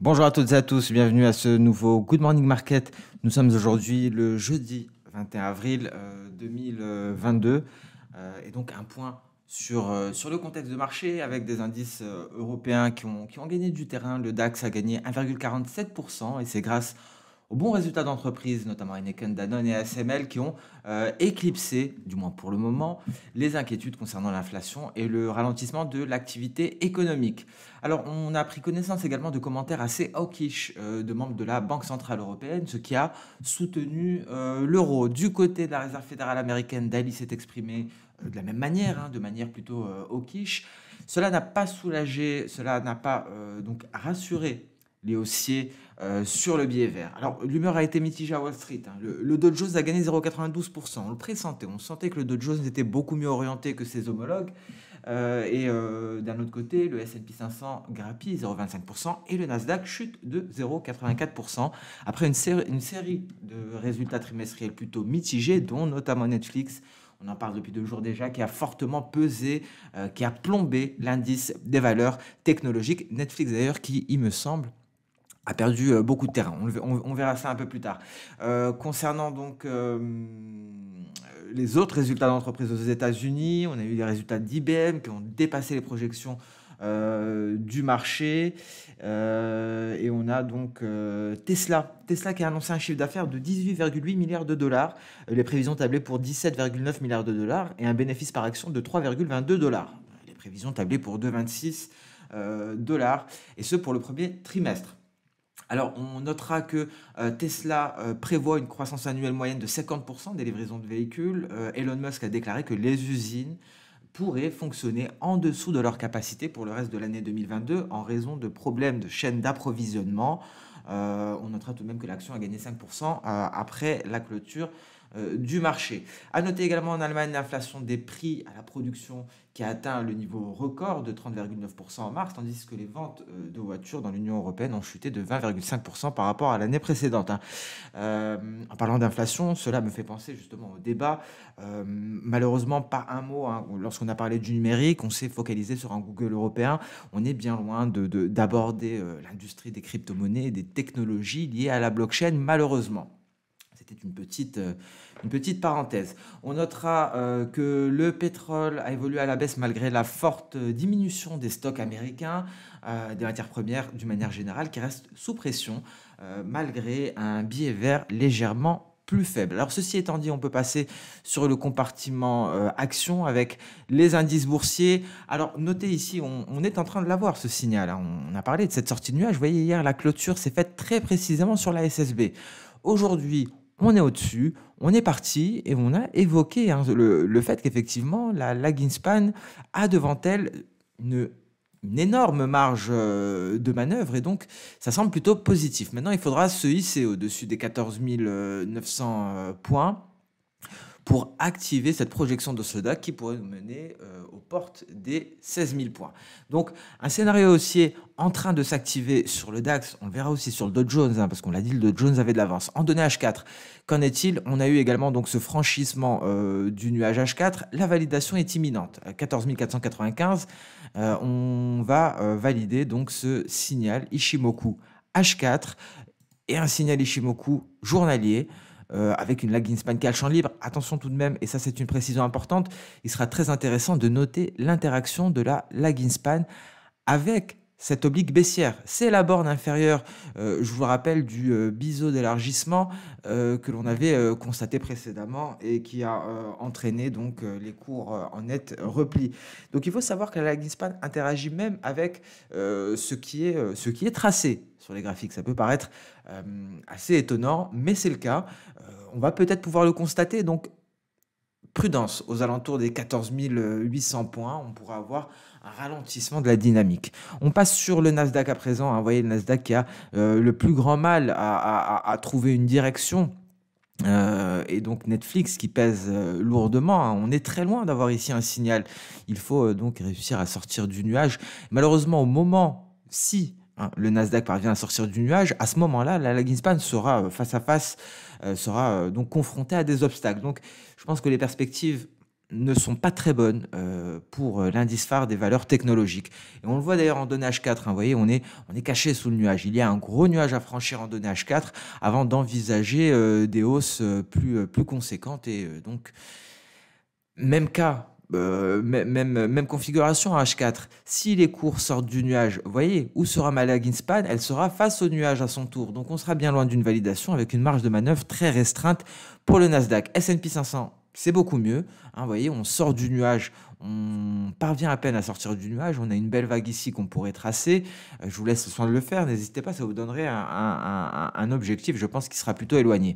Bonjour à toutes et à tous, bienvenue à ce nouveau Good Morning Market. Nous sommes aujourd'hui le jeudi 21 avril 2022 et donc un point sur le contexte de marché avec des indices européens qui ont gagné du terrain. Le DAX a gagné 1,47% et c'est grâce aux bons résultats d'entreprise, notamment Heineken, Danone et ASML, qui ont éclipsé, du moins pour le moment, les inquiétudes concernant l'inflation et le ralentissement de l'activité économique. Alors, on a pris connaissance également de commentaires assez hawkish de membres de la Banque Centrale Européenne, ce qui a soutenu l'euro. Du côté de la Réserve fédérale américaine, Daly s'est exprimé de la même manière, de manière plutôt hawkish. Cela n'a pas soulagé, cela n'a pas donc rassuré les haussiers sur le billet vert. Alors, l'humeur a été mitigée à Wall Street. Le Dow Jones a gagné 0,92%. On le pressentait. On sentait que le Dow Jones était beaucoup mieux orienté que ses homologues. D'un autre côté, le S&P 500 grappille 0,25% et le Nasdaq chute de 0,84% après une série de résultats trimestriels plutôt mitigés, dont notamment Netflix. On en parle depuis 2 jours déjà, qui a fortement pesé, qui a plombé l'indice des valeurs technologiques. Netflix d'ailleurs, qui, il me semble, a perdu beaucoup de terrain. On verra ça un peu plus tard. Concernant donc les autres résultats d'entreprise aux États-Unis, on a eu les résultats d'IBM qui ont dépassé les projections du marché. Et on a donc Tesla qui a annoncé un chiffre d'affaires de 18,8 milliards de dollars. Les prévisions tablaient pour 17,9 milliards de dollars et un bénéfice par action de 3,22 dollars. Les prévisions tablaient pour 2,26 dollars, et ce pour le premier trimestre. Alors, on notera que Tesla prévoit une croissance annuelle moyenne de 50% des livraisons de véhicules. Elon Musk a déclaré que les usines pourraient fonctionner en dessous de leur capacité pour le reste de l'année 2022 en raison de problèmes de chaîne d'approvisionnement. On notera tout de même que l'action a gagné 5% après la clôture du marché. À noter également en Allemagne l'inflation des prix à la production qui a atteint le niveau record de 30,9% en mars, tandis que les ventes de voitures dans l'Union européenne ont chuté de 20,5% par rapport à l'année précédente. En parlant d'inflation, cela me fait penser justement au débat. Malheureusement, pas un mot. Lorsqu'on a parlé du numérique, on s'est focalisé sur un Google européen. On est bien loin d'aborder l'industrie des crypto-monnaies et des technologies liées à la blockchain, malheureusement. C'était une petite parenthèse. On notera que le pétrole a évolué à la baisse malgré la forte diminution des stocks américains, des matières premières d'une manière générale, qui restent sous pression malgré un billet vert légèrement plus faible. Alors ceci étant dit, on peut passer sur le compartiment action avec les indices boursiers. Alors notez ici, on est en train de l'avoir ce signal. On a parlé de cette sortie de nuage. Vous voyez, hier la clôture s'est faite très précisément sur la SSB. Aujourd'hui, on est au-dessus, on est parti et on a évoqué le fait qu'effectivement, la lagging span a devant elle une énorme marge de manœuvre et donc ça semble plutôt positif. Maintenant, il faudra se hisser au-dessus des 14 900 points pour activer cette projection de soda qui pourrait nous mener aux portes des 16 000 points. Donc un scénario haussier en train de s'activer sur le DAX, on le verra aussi sur le Dow Jones, parce qu'on l'a dit, le Dow Jones avait de l'avance. En données H4, qu'en est-il? On a eu également donc ce franchissement du nuage H4, la validation est imminente. À 14 495, on va valider donc ce signal Ishimoku H4 et un signal Ishimoku journalier avec une lagging span qui a le champ libre. Attention tout de même, et ça c'est une précision importante, il sera très intéressant de noter l'interaction de la lagging span avec cette oblique baissière. C'est la borne inférieure, je vous le rappelle, du biseau d'élargissement que l'on avait constaté précédemment et qui a entraîné donc les cours en net repli. Donc il faut savoir que la lagging span interagit même avec ce qui est tracé sur les graphiques. Ça peut paraître assez étonnant, mais c'est le cas. On va peut-être pouvoir le constater. Donc prudence, aux alentours des 14 800 points, on pourra avoir un ralentissement de la dynamique. On passe sur le Nasdaq à présent. Vous voyez, le Nasdaq qui a le plus grand mal à trouver une direction. Et donc Netflix qui pèse lourdement. On est très loin d'avoir ici un signal. Il faut donc réussir à sortir du nuage. Malheureusement, au moment, si le Nasdaq parvient à sortir du nuage, à ce moment-là, la lagging span sera face à face, sera donc confrontée à des obstacles. Donc je pense que les perspectives ne sont pas très bonnes pour l'indice phare des valeurs technologiques. Et on le voit d'ailleurs en données H4, hein, vous voyez, on est caché sous le nuage. Il y a un gros nuage à franchir en données H4 avant d'envisager des hausses plus conséquentes. Et donc, même cas, même configuration à H4. Si les cours sortent du nuage, vous voyez, où sera ma lagging span? Elle sera face au nuage à son tour. Donc on sera bien loin d'une validation avec une marge de manœuvre très restreinte pour le Nasdaq. S&P 500, c'est beaucoup mieux. Hein, vous voyez, on sort du nuage, on parvient à peine à sortir du nuage. On a une belle vague ici qu'on pourrait tracer. Je vous laisse le soin de le faire. N'hésitez pas, ça vous donnerait un objectif, je pense, qui sera plutôt éloigné.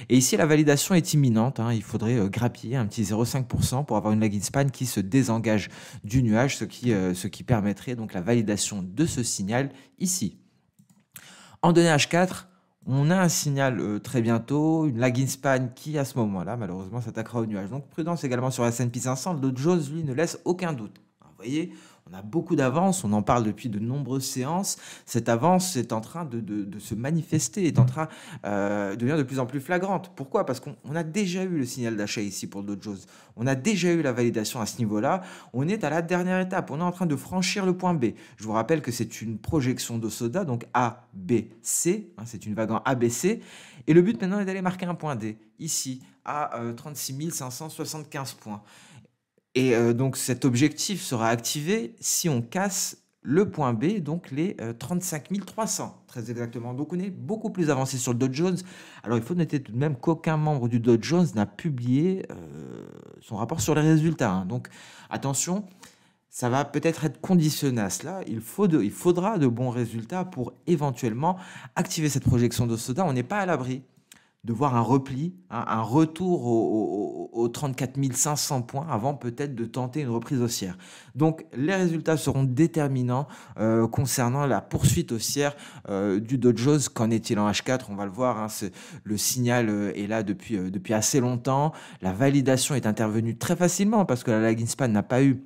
Et ici, la validation est imminente. Hein, il faudrait grappiller un petit 0,5% pour avoir une lagging span qui se désengage du nuage, ce qui permettrait donc la validation de ce signal ici. En données H4, on a un signal très bientôt, une lagging span qui, à ce moment-là, malheureusement, s'attaquera au nuage. Donc, prudence également sur la S&P 500. Le Dow Jones, lui, ne laisse aucun doute. Vous voyez, on a beaucoup d'avance, on en parle depuis de nombreuses séances. Cette avance est en train de se manifester, est en train de devenir de plus en plus flagrante. Pourquoi? Parce qu'on a déjà eu le signal d'achat ici pour le Dow Jones. On a déjà eu la validation à ce niveau-là. On est à la dernière étape. On est en train de franchir le point B. Je vous rappelle que c'est une projection d'Osoda, donc A, B, C. Hein, c'est une vague en ABC. Et le but maintenant est d'aller marquer un point D, ici, à 36 575 points. Et donc cet objectif sera activé si on casse le point B, donc les 35 300, très exactement. Donc on est beaucoup plus avancé sur le Dow Jones. Alors il faut noter tout de même qu'aucun membre du Dow Jones n'a publié son rapport sur les résultats. Hein. Donc attention, ça va peut-être être conditionné à cela. Il faudra de bons résultats pour éventuellement activer cette projection de Soda. On n'est pas à l'abri de voir un repli, hein, un retour aux 34 500 points avant peut-être de tenter une reprise haussière. Donc les résultats seront déterminants concernant la poursuite haussière du Dow Jones. Qu'en est-il en H4? On va le voir, hein, le signal est là depuis assez longtemps. La validation est intervenue très facilement parce que la lagging span n'a pas eu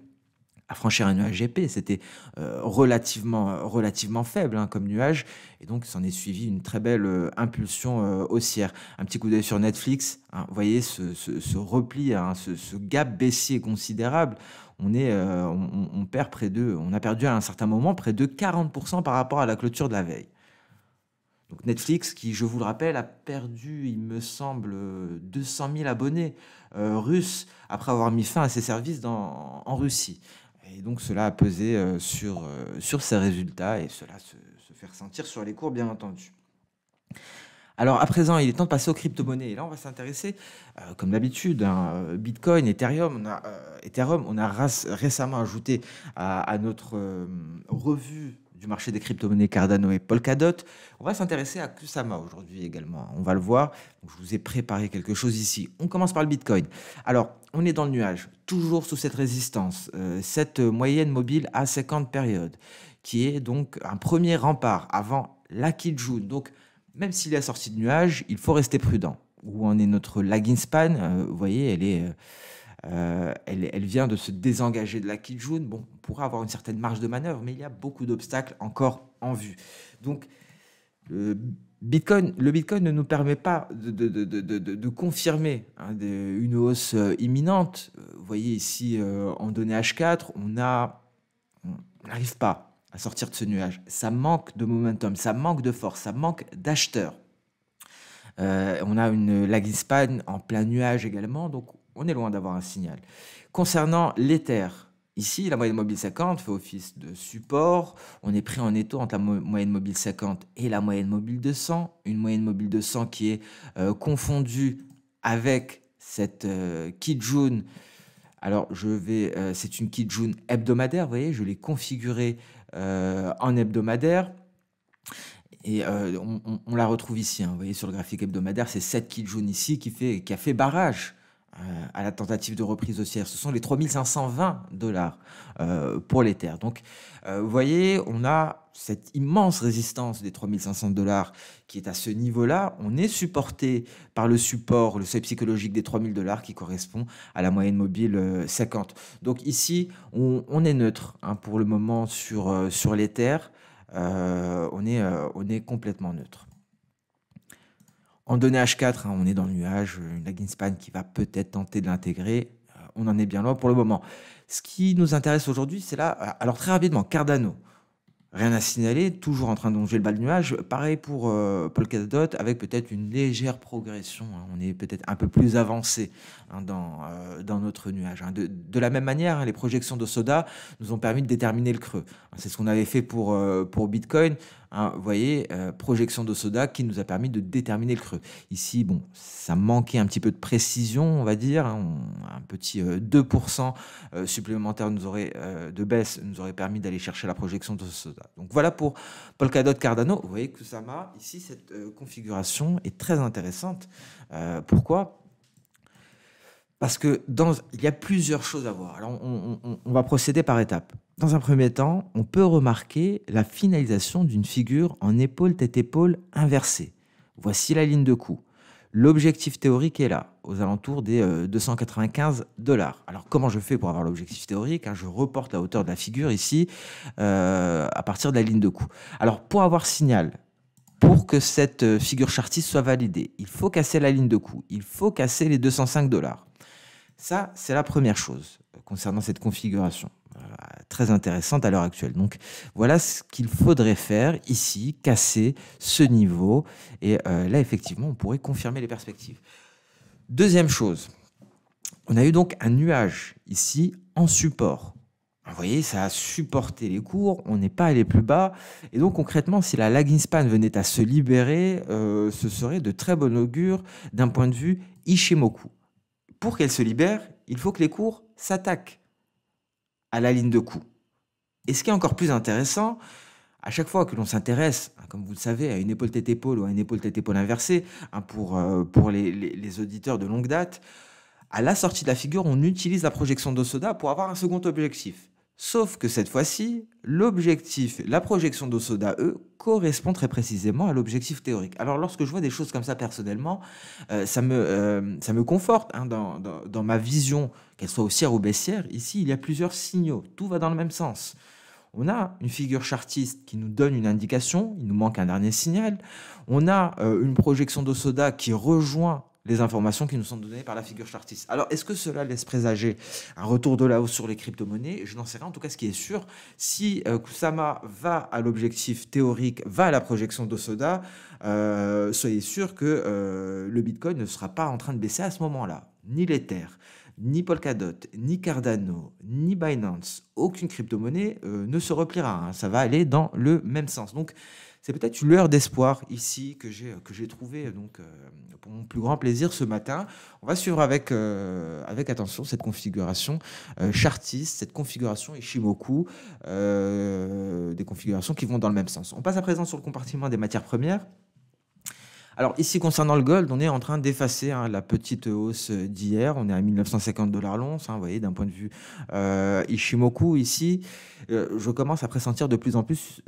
à franchir un nuage épais, c'était relativement faible hein, comme nuage, et donc s'en est suivi une très belle impulsion haussière. Un petit coup d'œil sur Netflix, hein, vous voyez ce repli, hein, ce gap baissier considérable, on perd on a perdu à un certain moment près de 40% par rapport à la clôture de la veille. Donc Netflix, qui, je vous le rappelle, a perdu, il me semble, 200 000 abonnés russes après avoir mis fin à ses services en Russie. Et donc cela a pesé sur ses résultats et cela se fait ressentir sur les cours, bien entendu. Alors à présent, il est temps de passer aux crypto-monnaies. Et là, on va s'intéresser, comme d'habitude, hein, Bitcoin, Ethereum. On a récemment ajouté à notre revue du marché des crypto-monnaies Cardano et Polkadot. On va s'intéresser à Kusama aujourd'hui également. On va le voir. Donc, je vous ai préparé quelque chose ici. On commence par le Bitcoin. Alors, on est dans le nuage, toujours sous cette résistance, cette moyenne mobile à 50 périodes, qui est donc un premier rempart avant la Kijun. Donc, même s'il est sorti de nuage, il faut rester prudent. Où en est notre lagging span? Vous voyez, elle vient de se désengager de la Kijun. Bon, on pourra avoir une certaine marge de manœuvre, mais il y a beaucoup d'obstacles encore en vue. Donc, le Bitcoin ne nous permet pas de confirmer hein, une hausse imminente. Vous voyez ici, en données H4, on n'arrive pas à sortir de ce nuage. Ça manque de momentum, ça manque de force, ça manque d'acheteurs. On a une lagging span en plein nuage également, donc on est loin d'avoir un signal. Concernant l'Ether, ici, la moyenne mobile 50 fait office de support. On est pris en étau entre la moyenne mobile 50 et la moyenne mobile 200. Une moyenne mobile 200 qui est confondue avec cette Kijun. Alors, c'est une Kijun hebdomadaire, vous voyez, je l'ai configurée en hebdomadaire. Et on la retrouve ici, hein, vous voyez sur le graphique hebdomadaire, c'est cette Kijun ici qui a fait barrage à la tentative de reprise haussière. Ce sont les 3520 $ pour l'Ether. Donc, vous voyez, on a cette immense résistance des 3500 $ qui est à ce niveau-là. On est supporté par le support, le seuil psychologique des 3000 $ qui correspond à la moyenne mobile 50. Donc ici, on est neutre hein, pour le moment sur l'Ether. On est complètement neutre. En données H4, hein, on est dans le nuage, une lagging span qui va peut-être tenter de l'intégrer. on en est bien loin pour le moment. Ce qui nous intéresse aujourd'hui, c'est là, alors très rapidement, Cardano. Rien à signaler, toujours en train de longer le bas de nuage. Pareil pour Polkadot, avec peut-être une légère progression, hein. On est peut-être un peu plus avancé, hein, dans notre nuage, hein. De la même manière, hein, les projections de Soda nous ont permis de déterminer le creux. C'est ce qu'on avait fait pour Bitcoin, hein. Vous voyez, projection de Soda qui nous a permis de déterminer le creux. Ici, bon, ça manquait un petit peu de précision, on va dire, hein. Un petit 2% supplémentaire de baisse nous aurait permis d'aller chercher la projection de Soda. Donc voilà pour Polkadot Cardano. Vous voyez que Kusama, ici, cette configuration est très intéressante. Pourquoi? Parce que il y a plusieurs choses à voir. Alors, on va procéder par étapes. Dans un premier temps, on peut remarquer la finalisation d'une figure en épaule tête-épaule inversée. Voici la ligne de coup. L'objectif théorique est là, aux alentours des 295 $. Alors, comment je fais pour avoir l'objectif théorique, hein? Je reporte la hauteur de la figure ici à partir de la ligne de coup. Alors, pour avoir signal, pour que cette figure chartiste soit validée, il faut casser la ligne de coup. Il faut casser les 205 $. Ça, c'est la première chose concernant cette configuration. Très intéressante à l'heure actuelle. Donc, voilà ce qu'il faudrait faire ici, casser ce niveau. Et là, effectivement, on pourrait confirmer les perspectives. Deuxième chose, on a eu donc un nuage ici en support. Vous voyez, ça a supporté les cours, on n'est pas allé plus bas. Et donc, concrètement, si la lagging span venait à se libérer, ce serait de très bon augure d'un point de vue Ishimoku. Pour qu'elle se libère, il faut que les cours s'attaquent à la ligne de coup. Et ce qui est encore plus intéressant, à chaque fois que l'on s'intéresse, hein, comme vous le savez, à une épaule tête-épaule ou à une épaule tête-épaule inversée, hein, pour les auditeurs de longue date, à la sortie de la figure, on utilise la projection d'Osoda pour avoir un second objectif. Sauf que cette fois-ci, l'objectif, la projection d'Osoda, correspond très précisément à l'objectif théorique. Alors lorsque je vois des choses comme ça personnellement, ça me conforte, hein, dans ma vision, qu'elle soit haussière ou baissière. Ici, il y a plusieurs signaux, tout va dans le même sens. On a une figure chartiste qui nous donne une indication, il nous manque un dernier signal. On a une projection d'Osoda qui rejoint les informations qui nous sont données par la figure chartiste. Alors, est-ce que cela laisse présager un retour de la hausse sur les crypto-monnaies? Je n'en sais rien. En tout cas, ce qui est sûr, si Kusama va à l'objectif théorique, va à la projection d'Osoda, soyez sûr que le Bitcoin ne sera pas en train de baisser à ce moment-là. Ni l'Ether, ni Polkadot, ni Cardano, ni Binance, aucune crypto-monnaie ne se repliera, hein. Ça va aller dans le même sens. Donc, c'est peut-être une lueur d'espoir ici que j'ai trouvé, donc pour mon plus grand plaisir ce matin. On va suivre avec attention cette configuration chartiste, cette configuration Ishimoku, des configurations qui vont dans le même sens. On passe à présent sur le compartiment des matières premières. Alors ici, concernant le gold, on est en train d'effacer, hein, la petite hausse d'hier. On est à 1950 $ l'once, hein, vous voyez, d'un point de vue Ishimoku ici. Je commence à pressentir de plus en plus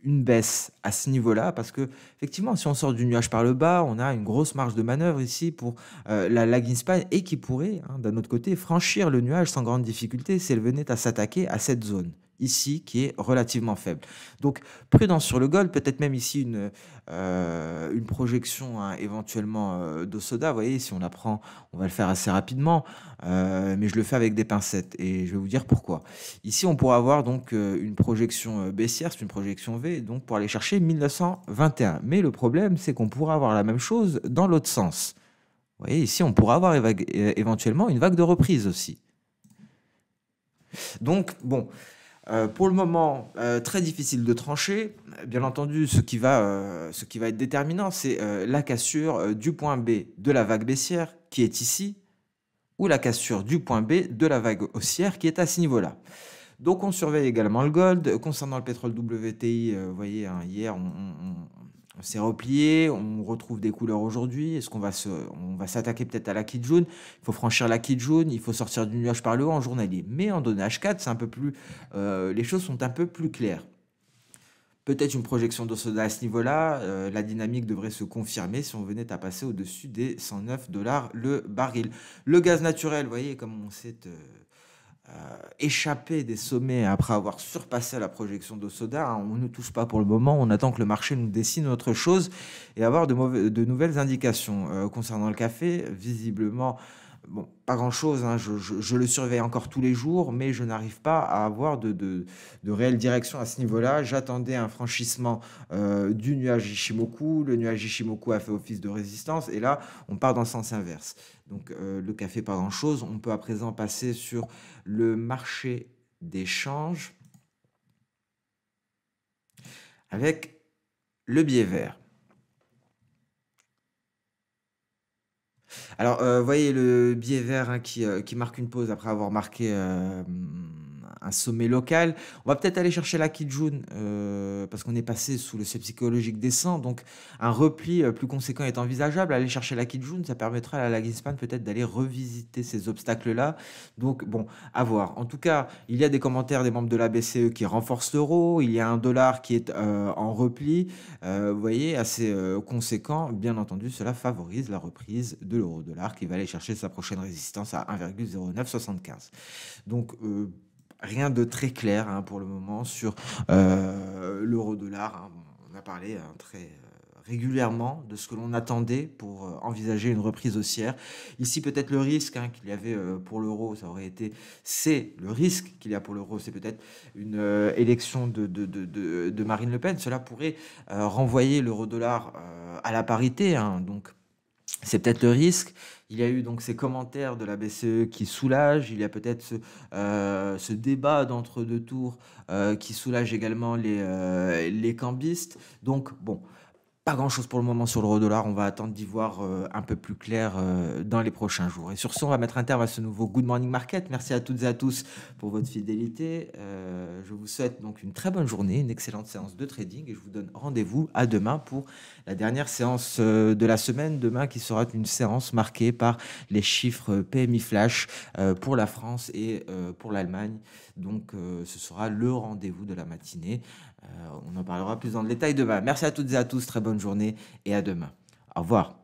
une baisse à ce niveau-là, parce que effectivement, si on sort du nuage par le bas, on a une grosse marge de manœuvre ici pour la lagging span, et qui pourrait, hein, d'un autre côté, franchir le nuage sans grande difficulté si elle venait à s'attaquer à cette zone ici qui est relativement faible. Donc prudence sur le gold, peut-être même ici une projection, hein, éventuellement d'Osoda. Vous voyez, si on la prend, on va le faire assez rapidement, mais je le fais avec des pincettes et je vais vous dire pourquoi. Ici, on pourra avoir donc une projection baissière, c'est une projection V, donc pour aller chercher 1921. Mais le problème, c'est qu'on pourra avoir la même chose dans l'autre sens. Vous voyez, ici, on pourra avoir éventuellement une vague de reprise aussi. Donc, bon, pour le moment, très difficile de trancher. Bien entendu, ce qui va être déterminant, c'est la cassure du point B de la vague baissière qui est ici, ou la cassure du point B de la vague haussière qui est à ce niveau-là. Donc on surveille également le gold. Concernant le pétrole WTI, vous voyez, hein, hier on s'est replié, on retrouve des couleurs aujourd'hui. Est-ce qu'on va s'attaquer peut-être à la Kijun? Il faut franchir la Kijun, il faut sortir du nuage par le haut en journalier. Mais en données H4, c'est un peu plus, les choses sont un peu plus claires. Peut-être une projection d'Osoda à ce niveau-là. La dynamique devrait se confirmer si on venait à passer au-dessus des 109 $ le baril. Le gaz naturel, vous voyez, comme on s'est échappé des sommets après avoir surpassé la projection d'Osoda, hein, on ne touche pas pour le moment, on attend que le marché nous dessine autre chose et avoir de nouvelles indications. Concernant le café, visiblement, Bon, pas grand-chose, hein, je le surveille encore tous les jours, mais je n'arrive pas à avoir de réelle direction à ce niveau-là. J'attendais un franchissement du nuage Ishimoku. Le nuage Ishimoku a fait office de résistance et là, on part dans le sens inverse. Donc, le café, pas grand-chose. On peut à présent passer sur le marché des changes avec le biais vert. Alors, voyez le biais vert, hein, qui marque une pause après avoir marqué, un sommet local. On va peut-être aller chercher la Kijun, parce qu'on est passé sous le seuil psychologique descend, donc un repli, plus conséquent est envisageable. Aller chercher la Kijun, ça permettra à la Greenspan peut-être d'aller revisiter ces obstacles-là. Donc bon, à voir. En tout cas, il y a des commentaires des membres de la BCE qui renforcent l'euro. Il y a un dollar qui est, en repli. Vous voyez, assez conséquent. Bien entendu, cela favorise la reprise de l'euro-dollar qui va aller chercher sa prochaine résistance à 1,0975. Donc, rien de très clair, hein, pour le moment sur l'euro-dollar, hein. On a parlé, hein, très régulièrement de ce que l'on attendait pour envisager une reprise haussière. Ici, peut-être le risque, hein, qu'il y avait pour l'euro, c'est le risque qu'il y a pour l'euro, c'est peut-être une élection de Marine Le Pen. Cela pourrait renvoyer l'euro-dollar à la parité, hein, donc c'est peut-être le risque. Il y a eu donc ces commentaires de la BCE qui soulagent. Il y a peut-être ce débat d'entre-deux tours qui soulage également les cambistes. Donc, bon, pas grand-chose pour le moment sur l'euro-dollar. On va attendre d'y voir un peu plus clair dans les prochains jours. Et sur ce, on va mettre un terme à ce nouveau Good Morning Market. Merci à toutes et à tous pour votre fidélité. Je vous souhaite donc une très bonne journée, une excellente séance de trading et je vous donne rendez-vous à demain pour la dernière séance de la semaine. Demain qui sera une séance marquée par les chiffres PMI flash pour la France et pour l'Allemagne. Donc ce sera le rendez-vous de la matinée. On en parlera plus dans le détail demain. Merci à toutes et à tous, très bonne journée et à demain. Au revoir.